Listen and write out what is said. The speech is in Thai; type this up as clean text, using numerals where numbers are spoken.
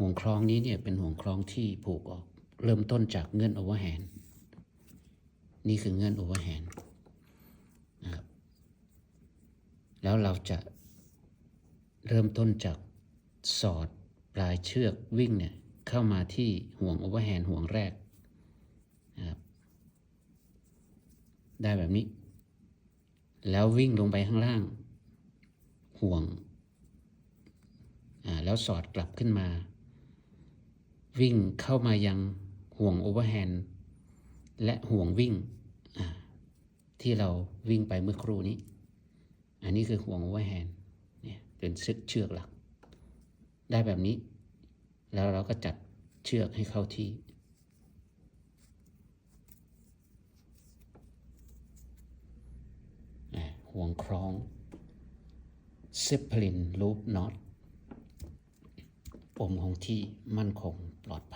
ห่วงคล้องนี้เนี่ยเป็นห่วงคล้องที่ผูกออกเริ่มต้นจากเงื่อนโอเวอร์แฮนด์นี่คือเงื่อนโอเวอร์แฮนด์นะครับแล้วเราจะเริ่มต้นจากสอดปลายเชือกวิ่งเนี่ยเข้ามาที่ห่วงโอเวอร์แฮนด์ห่วงแรกนะครับได้แบบนี้แล้ววิ่งลงไปข้างล่างห่วงแล้วสอดกลับขึ้นมาวิ่งเข้ามายังห่วงโอเวอร์แฮนด์และห่วงวิ่งที่เราวิ่งไปเมื่อครู่นี้อันนี้คือห่วงโอเวอร์แฮนด์เนี่ยเป็นเชือกหลักได้แบบนี้แล้วเราก็จัดเชือกให้เข้าที่ห่วงคล้องเซปเพลินลูปน็อตปมของที่มั่นคงปลอดภัย